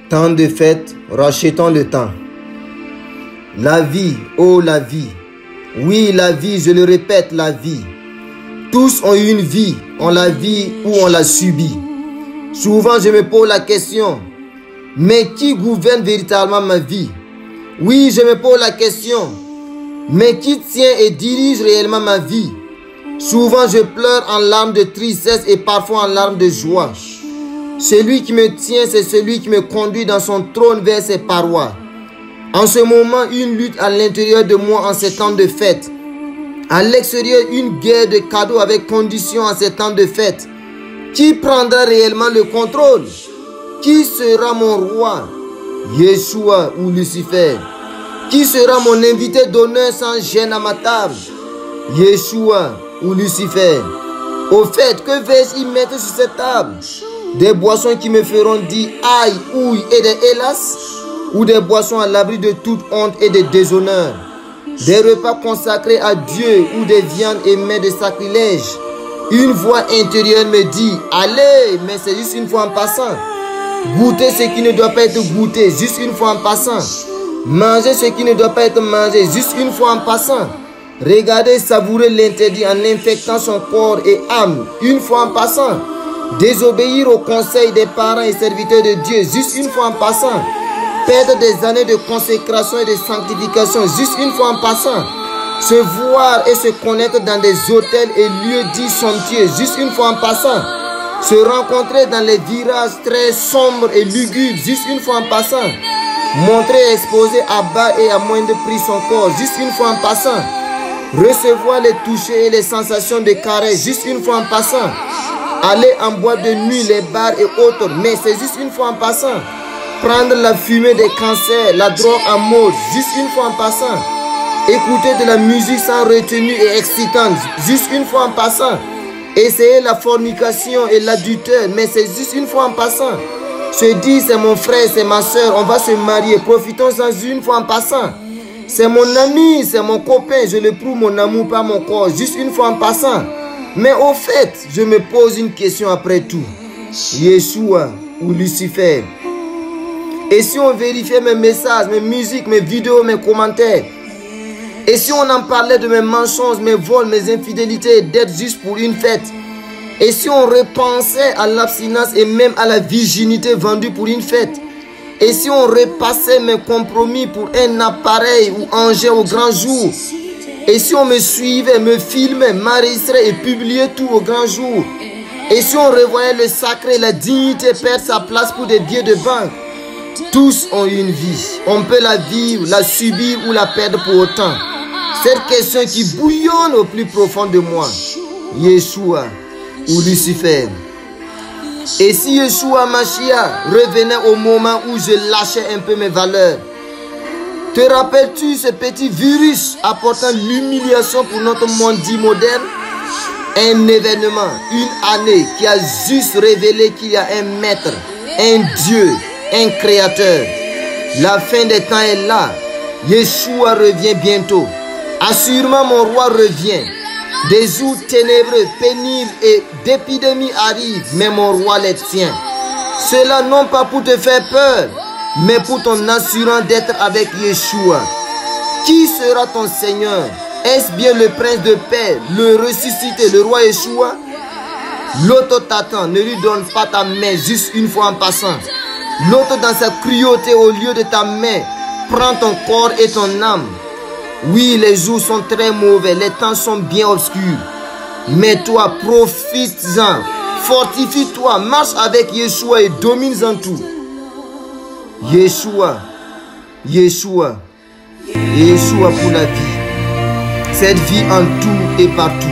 Tant de fêtes, rachetons le temps. La vie, oh la vie. Oui, la vie, je le répète, la vie. Tous ont une vie, on la vit ou on la subit. Souvent, je me pose la question, mais qui gouverne véritablement ma vie? Oui, je me pose la question, mais qui tient et dirige réellement ma vie? Souvent, je pleure en larmes de tristesse et parfois en larmes de joie. Celui qui me tient, c'est celui qui me conduit dans son trône vers ses parois. En ce moment, une lutte à l'intérieur de moi en ces temps de fête. À l'extérieur, une guerre de cadeaux avec conditions en ces temps de fête. Qui prendra réellement le contrôle? Qui sera mon roi? Yeshua ou Lucifer? Qui sera mon invité d'honneur sans gêne à ma table? Yeshua ou Lucifer? Au fait, que vais-je y mettre sur cette table? Des boissons qui me feront dire aïe, ouille et des hélas? Ou des boissons à l'abri de toute honte et de déshonneur? Des repas consacrés à Dieu ou des viandes aimées de sacrilège? Une voix intérieure me dit allez, mais c'est juste une fois en passant. Goûter ce qui ne doit pas être goûté, juste une fois en passant. Manger ce qui ne doit pas être mangé, juste une fois en passant. Regarder et savourer l'interdit en infectant son corps et âme, une fois en passant. Désobéir aux conseils des parents et serviteurs de Dieu, juste une fois en passant. Perdre des années de consécration et de sanctification, juste une fois en passant. Se voir et se connaître dans des hôtels et lieux dits somptueux, juste une fois en passant. Se rencontrer dans les virages très sombres et lugubres, juste une fois en passant. Montrer et exposer à bas et à moindre prix son corps, juste une fois en passant. Recevoir les touchés et les sensations de caresse, juste une fois en passant. Aller en boîte de nuit, les bars et autres, mais c'est juste une fois en passant. Prendre la fumée des cancers, la drogue en mode, juste une fois en passant. Écouter de la musique sans retenue et excitante, juste une fois en passant. Essayer la fornication et l'adultère, mais c'est juste une fois en passant. Se dire c'est mon frère, c'est ma soeur, on va se marier, profitons-en une fois en passant. C'est mon ami, c'est mon copain, je le prouve mon amour par mon corps, juste une fois en passant. Mais au fait, je me pose une question après tout. Yeshua ou Lucifer? Et si on vérifiait mes messages, mes musiques, mes vidéos, mes commentaires? Et si on en parlait de mes mensonges, mes vols, mes infidélités, d'être juste pour une fête? Et si on repensait à l'abstinence et même à la virginité vendue pour une fête? Et si on repassait mes compromis pour un appareil ou engin au grand jour? Et si on me suivait, me filmait, m'enregistrait et publiait tout au grand jour? Et si on revoyait le sacré, la dignité perdre sa place pour des billets de banque? Tous ont une vie. On peut la vivre, la subir ou la perdre pour autant. Cette question qui bouillonne au plus profond de moi. Yeshua ou Lucifer? Et si Yeshua Mashiach revenait au moment où je lâchais un peu mes valeurs? Te rappelles-tu ce petit virus apportant l'humiliation pour notre monde dit moderne? Un événement, une année qui a juste révélé qu'il y a un maître, un Dieu, un créateur. La fin des temps est là. Yeshua revient bientôt. Assurément mon roi revient. Des jours ténébreux, pénibles et d'épidémies arrivent, mais mon roi les tient. Cela non pas pour te faire peur, mais pour ton assurance d'être avec Yeshua. Qui sera ton Seigneur? Est-ce bien le prince de paix, le ressuscité, le roi Yeshua? L'autre t'attend, ne lui donne pas ta main juste une fois en passant. L'autre dans sa cruauté au lieu de ta main, prend ton corps et ton âme. Oui, les jours sont très mauvais, les temps sont bien obscurs. Mais toi, profites-en, fortifie-toi, marche avec Yeshua et domine-en tout. Yeshua, Yeshua, Yeshua pour la vie. Cette vie en tout et partout.